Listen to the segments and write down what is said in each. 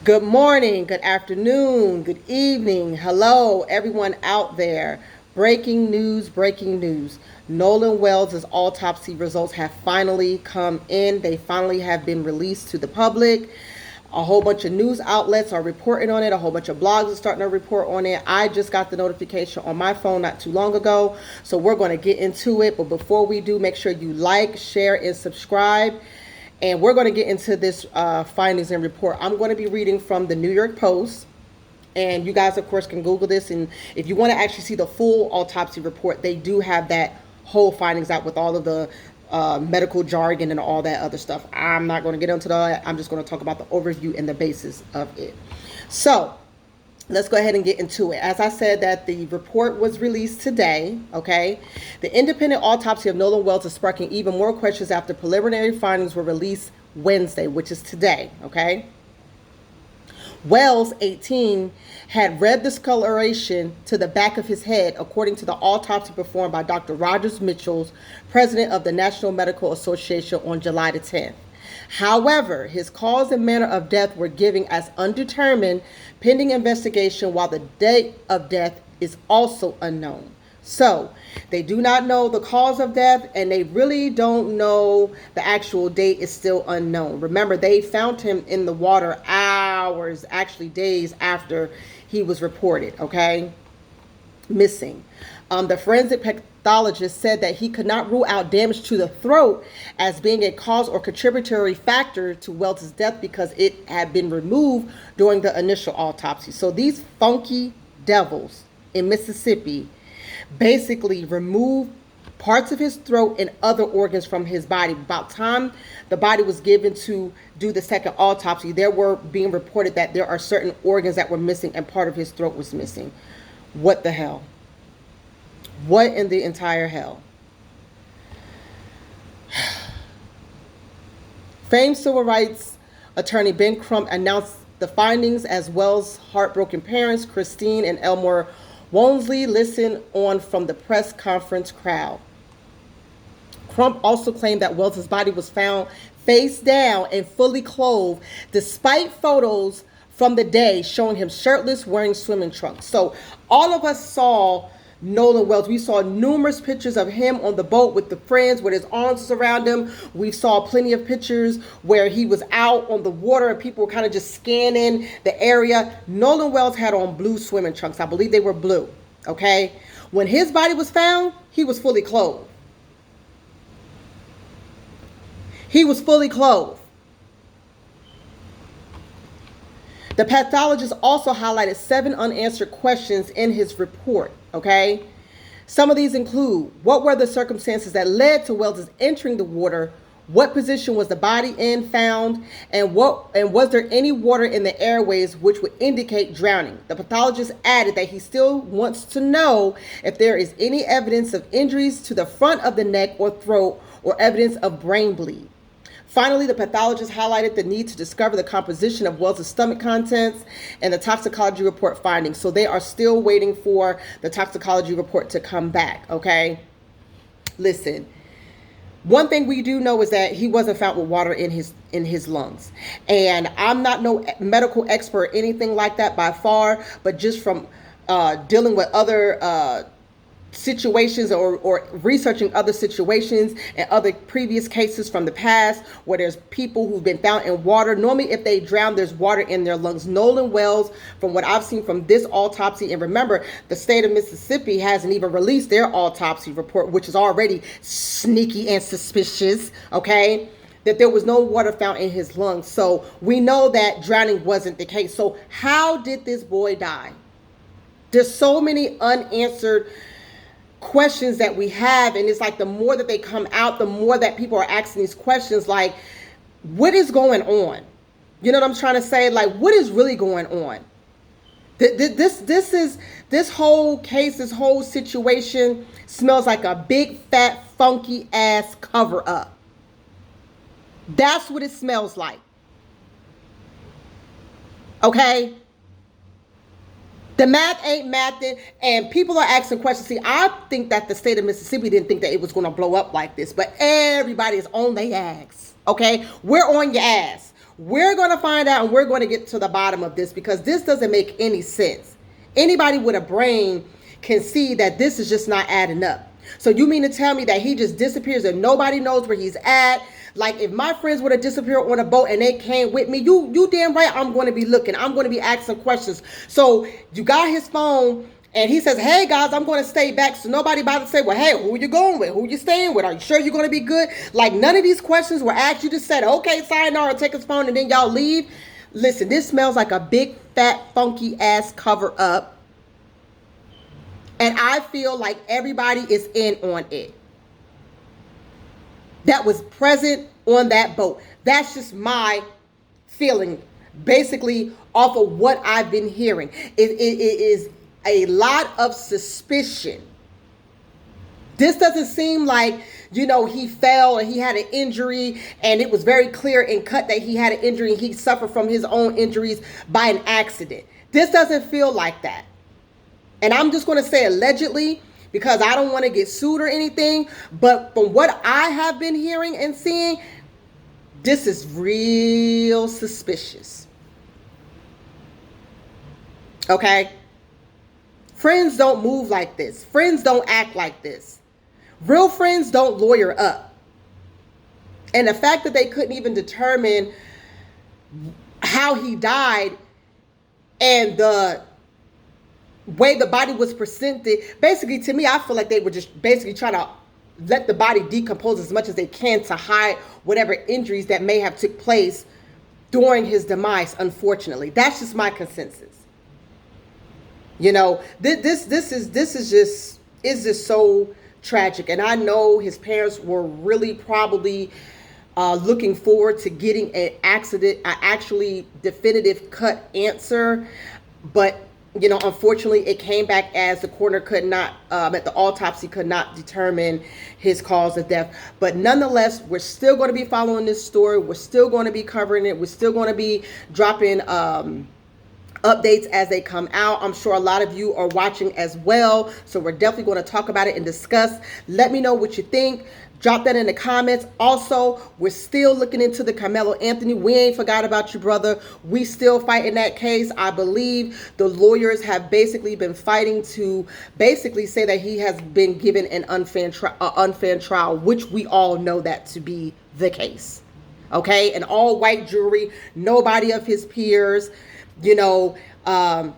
Good morning, good afternoon, good evening. Hello, everyone out there. Breaking news, breaking news. Nolan Wells' autopsy results have finally come in. They finally have been released to the public. A whole bunch of news outlets are reporting on it. A whole bunch of blogs are starting to report on it. I just got the notification on my phone not too long ago. So we're going to get into it. But before we do, make sure you like, share, and subscribe. And we're going to get into this findings and report. I'm going to be reading from the New York Post. And you guys, of course, can Google this. And if you want to actually see the full autopsy report, they do have that whole findings out with all of the medical jargon and all that other stuff. I'm not going to get into that. I'm just going to talk about the overview and the basis of it. So let's go ahead and get into it. As I said, that the report was released today, okay? The independent autopsy of Nolan Wells is sparking even more questions after preliminary findings were released Wednesday, which is today, okay? Wells, 18, had red discoloration to the back of his head, according to the autopsy performed by Dr. Rogers Mitchells, president of the National Medical Association, on July the 10th. However, his cause and manner of death were given as undetermined pending investigation, while the date of death is also unknown. So they do not know the cause of death, and they really don't know the actual date is still unknown. Remember, they found him in the water hours, actually days after he was reported, okay, missing. The forensic pathologist said that he could not rule out damage to the throat as being a cause or contributory factor to Wells' death because it had been removed during the initial autopsy. So these funky devils in Mississippi basically removed parts of his throat and other organs from his body. About time the body was given to do the second autopsy, there were being reported that there are certain organs that were missing and part of his throat was missing. What the hell? What in the entire hell? Famed civil rights attorney Ben Crump announced the findings as Wells' heartbroken parents, Christine and Elmore Wonesley, listened on from the press conference crowd. Crump also claimed that Wells' body was found face down and fully clothed, despite photos from the day showing him shirtless, wearing swimming trunks. So all of us saw Nolan Wells. We saw numerous pictures of him on the boat with the friends with his arms around him. We saw plenty of pictures where he was out on the water and people were kind of just scanning the area. Nolan Wells had on blue swimming trunks. I believe they were blue, okay? When his body was found, he was fully clothed. He was fully clothed. The pathologist also highlighted 7 unanswered questions in his report, okay? Some of these include, what were the circumstances that led to Wells' entering the water? What position was the body in found? And was there any water in the airways which would indicate drowning? The pathologist added that he still wants to know if there is any evidence of injuries to the front of the neck or throat or evidence of brain bleed. Finally, the pathologist highlighted the need to discover the composition of Wells' stomach contents and the toxicology report findings. So they are still waiting for the toxicology report to come back, okay? Listen, one thing we do know is that he wasn't found with water in his lungs. And I'm not no medical expert or anything like that by far, but just from dealing with other situations or researching other situations and other previous cases from the past where there's people who've been found in water. Normally, if they drown, there's water in their lungs. Nolan Wells, from what I've seen from this autopsy, and remember, the state of Mississippi hasn't even released their autopsy report, which is already sneaky and suspicious, okay? That there was no water found in his lungs. So we know that drowning wasn't the case. So how did this boy die? There's so many unanswered questions that we have, and it's like the more that they come out, the more that people are asking these questions, like, what is going on? You know what I'm trying to say? Like, what is really going on? This whole case, this whole situation smells like a big fat funky ass cover up. That's what it smells like. Okay? The math ain't mathing, and people are asking questions. See, I think that the state of Mississippi didn't think that it was going to blow up like this, but everybody is on their ass, okay? We're on your ass. We're going to find out, and we're going to get to the bottom of this, because this doesn't make any sense. Anybody with a brain can see that this is just not adding up. So you mean to tell me that he just disappears and nobody knows where he's at? Like, if my friends would have disappeared on a boat and they came with me, you damn right I'm going to be looking. I'm going to be asking questions. So you got his phone, and he says, hey, guys, I'm going to stay back. So nobody about to say, well, hey, who you going with? Who you staying with? Are you sure you're going to be good? Like, none of these questions were asked. You just said, okay, sayonara, take his phone, and then y'all leave. Listen, this smells like a big, fat, funky ass cover up. And I feel like everybody is in on it that was present on that boat. That's just my feeling, basically, off of what I've been hearing. It is a lot of suspicion. This doesn't seem like, he fell and he had an injury, and it was very clear and cut that he had an injury and he suffered from his own injuries by an accident. This doesn't feel like that. And I'm just going to say allegedly, because I don't want to get sued or anything. But from what I have been hearing and seeing, this is real suspicious. Okay? Friends don't move like this. Friends don't act like this. Real friends don't lawyer up. And the fact that they couldn't even determine how he died and the way the body was presented, basically, to me, I feel like they were just basically trying to let the body decompose as much as they can to hide whatever injuries that may have took place during his demise, unfortunately. That's just my consensus. This is just so tragic. And I know his parents were really probably looking forward to getting an actually definitive cut answer. But unfortunately, it came back as the coroner could not, at the autopsy, could not determine his cause of death. But nonetheless, we're still going to be following this story. We're still going to be covering it. We're still going to be dropping updates as they come out. I'm sure a lot of you are watching as well. So we're definitely going to talk about it and discuss. Let me know what you think. Drop that in the comments. Also, we're still looking into the Carmelo Anthony. We ain't forgot about you, brother. We still fighting that case. I believe the lawyers have basically been fighting to basically say that he has been given an unfair trial, which we all know that to be the case. Okay? An all-white jury, nobody of his peers. He didn't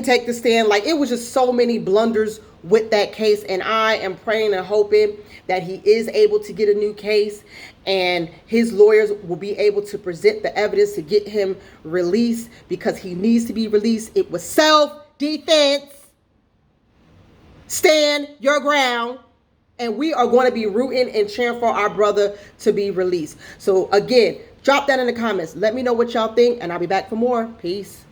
take the stand. Like, it was just so many blunders with that case, and I am praying and hoping that he is able to get a new case and his lawyers will be able to present the evidence to get him released, because he needs to be released. It was self-defense. Stand your ground. And we are going to be rooting and cheering for our brother to be released. So again, drop that in the comments. Let me know what y'all think, and I'll be back for more. Peace.